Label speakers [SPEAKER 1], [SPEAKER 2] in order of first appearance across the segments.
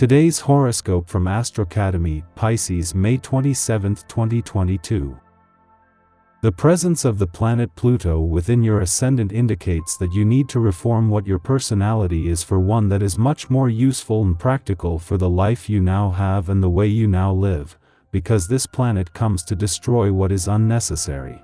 [SPEAKER 1] Today's horoscope from Astrocademy Pisces May 27, 2022. The presence of the planet Pluto within your ascendant indicates that you need to reform what your personality is for one that is much more useful and practical for the life you now have and the way you now live, because this planet comes to destroy what is unnecessary.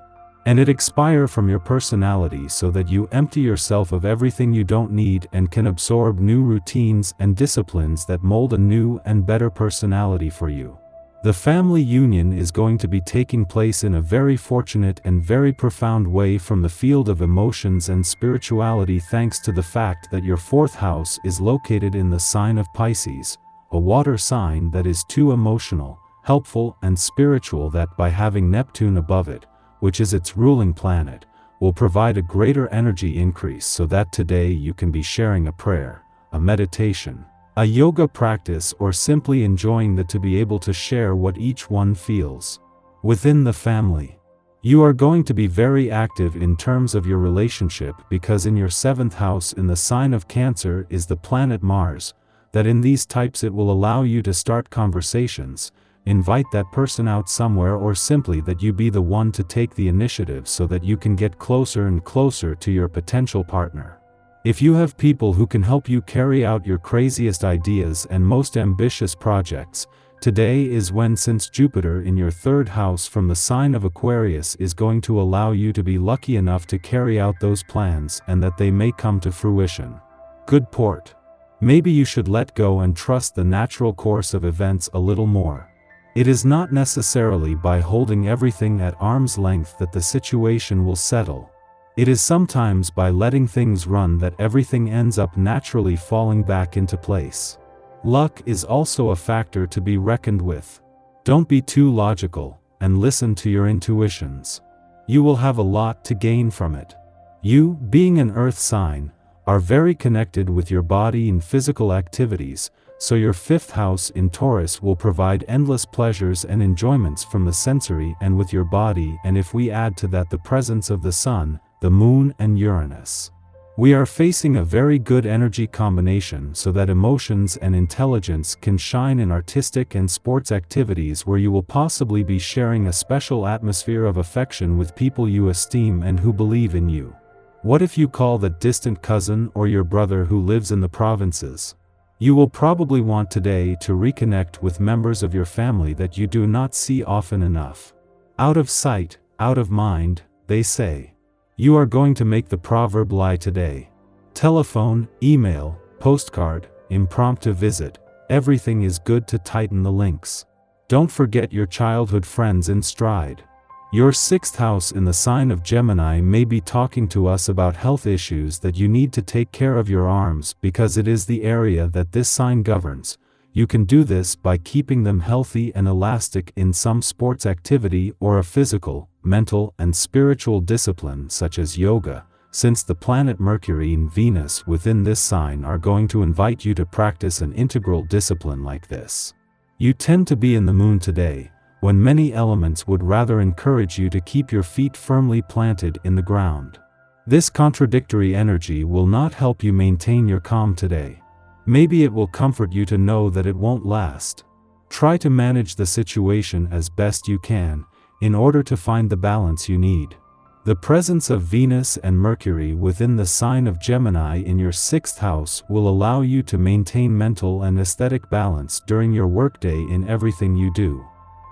[SPEAKER 1] And it expire from your personality so that you empty yourself of everything you don't need and can absorb new routines and disciplines that mold a new and better personality for you. The family union is going to be taking place in a very fortunate and very profound way from the field of emotions and spirituality, thanks to the fact that your fourth house is located in the sign of Pisces, a water sign that is too emotional, helpful and spiritual, that by having Neptune above it, which is its ruling planet, will provide a greater energy increase, so that today you can be sharing a prayer, a meditation, a yoga practice, or simply enjoying to be able to share what each one feels. Within the family, you are going to be very active in terms of your relationship, because in your seventh house in the sign of Cancer is the planet Mars, that in these types it will allow you to start conversations, invite that person out somewhere, or simply that you be the one to take the initiative so that you can get closer and closer to your potential partner. If you have people who can help you carry out your craziest ideas and most ambitious projects, today is when, since Jupiter in your third house from the sign of Aquarius is going to allow you to be lucky enough to carry out those plans and that they may come to fruition. Good port. Maybe you should let go and trust the natural course of events a little more. It is not necessarily by holding everything at arm's length that the situation will settle. It is sometimes by letting things run that everything ends up naturally falling back into place. Luck is also a factor to be reckoned with. Don't be too logical, and listen to your intuitions. You will have a lot to gain from it. You, being an earth sign, are very connected with your body and physical activities, so your fifth house in Taurus will provide endless pleasures and enjoyments from the sensory and with your body, and if we add to that the presence of the Sun, the Moon and Uranus, we are facing a very good energy combination, so that emotions and intelligence can shine in artistic and sports activities, where you will possibly be sharing a special atmosphere of affection with people you esteem and who believe in you. What if you call that distant cousin or your brother who lives in the provinces? You will probably want today to reconnect with members of your family that you do not see often enough. Out of sight, out of mind, they say. You are going to make the proverb lie today. Telephone, email, postcard, impromptu visit, everything is good to tighten the links. Don't forget your childhood friends in stride. Your sixth house in the sign of Gemini may be talking to us about health issues that you need to take care of your arms, because it is the area that this sign governs. You can do this by keeping them healthy and elastic in some sports activity or a physical, mental and spiritual discipline such as yoga, since the planet Mercury and Venus within this sign are going to invite you to practice an integral discipline like this. You tend to be in the moon today, when many elements would rather encourage you to keep your feet firmly planted in the ground. This contradictory energy will not help you maintain your calm today. Maybe it will comfort you to know that it won't last. Try to manage the situation as best you can, in order to find the balance you need. The presence of Venus and Mercury within the sign of Gemini in your sixth house will allow you to maintain mental and aesthetic balance during your workday in everything you do.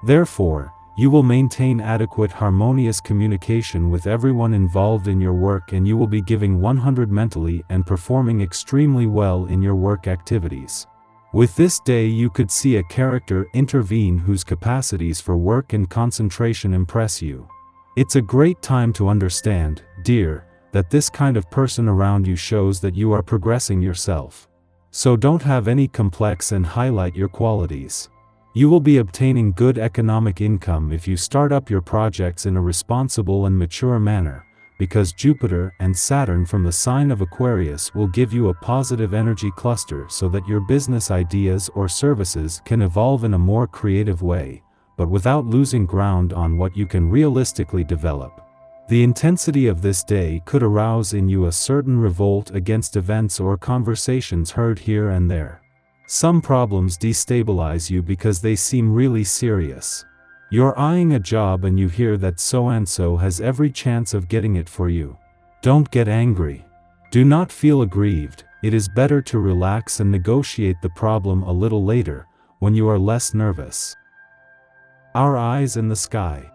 [SPEAKER 1] Therefore, you will maintain adequate harmonious communication with everyone involved in your work, and you will be giving 100 mentally and performing extremely well in your work activities. With this day you could see a character intervene whose capacities for work and concentration impress you. It's a great time to understand, dear, that this kind of person around you shows that you are progressing yourself. So don't have any complex and highlight your qualities. You will be obtaining good economic income if you start up your projects in a responsible and mature manner, because Jupiter and Saturn from the sign of Aquarius will give you a positive energy cluster so that your business ideas or services can evolve in a more creative way, but without losing ground on what you can realistically develop. The intensity of this day could arouse in you a certain revolt against events or conversations heard here and there. Some problems destabilize you because they seem really serious. You're eyeing a job and you hear that so-and-so has every chance of getting it for you. Don't get angry. Do not feel aggrieved. It is better to relax and negotiate the problem a little later, when you are less nervous. Our eyes in the sky.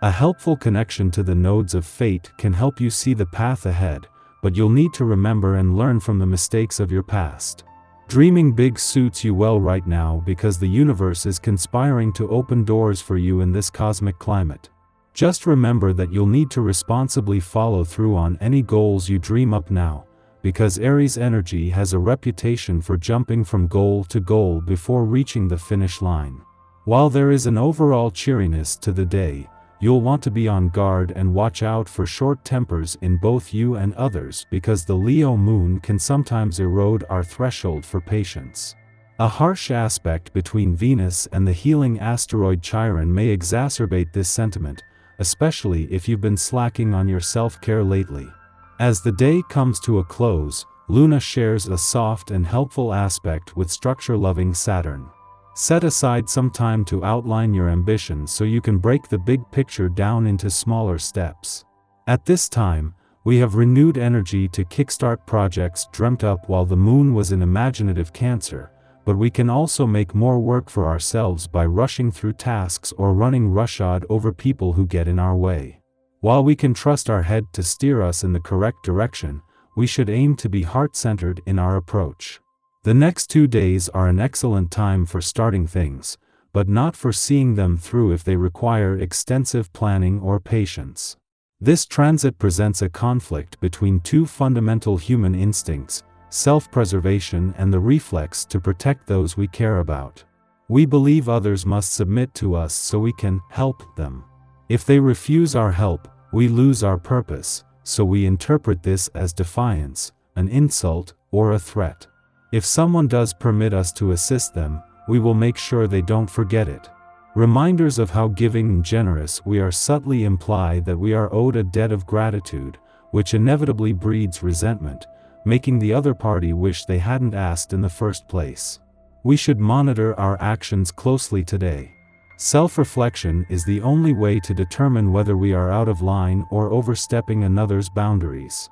[SPEAKER 1] A helpful connection to the nodes of fate can help you see the path ahead, but you'll need to remember and learn from the mistakes of your past. Dreaming big suits you well right now because the universe is conspiring to open doors for you in this cosmic climate. Just remember that you'll need to responsibly follow through on any goals you dream up now, because Aries energy has a reputation for jumping from goal to goal before reaching the finish line. While there is an overall cheeriness to the day, you'll want to be on guard and watch out for short tempers in both you and others because the Leo moon can sometimes erode our threshold for patience. A harsh aspect between Venus and the healing asteroid Chiron may exacerbate this sentiment, especially if you've been slacking on your self-care lately. As the day comes to a close, Luna shares a soft and helpful aspect with structure-loving Saturn. Set aside some time to outline your ambitions so you can break the big picture down into smaller steps. At this time, we have renewed energy to kickstart projects dreamt up while the moon was in imaginative Cancer, but we can also make more work for ourselves by rushing through tasks or running roughshod over people who get in our way. While we can trust our head to steer us in the correct direction, we should aim to be heart-centered in our approach. The next 2 days are an excellent time for starting things, but not for seeing them through if they require extensive planning or patience. This transit presents a conflict between two fundamental human instincts, self-preservation and the reflex to protect those we care about. We believe others must submit to us so we can help them. If they refuse our help, we lose our purpose, so we interpret this as defiance, an insult, or a threat. If someone does permit us to assist them, we will make sure they don't forget it. Reminders of how giving and generous we are subtly imply that we are owed a debt of gratitude, which inevitably breeds resentment, making the other party wish they hadn't asked in the first place. We should monitor our actions closely today. Self-reflection is the only way to determine whether we are out of line or overstepping another's boundaries.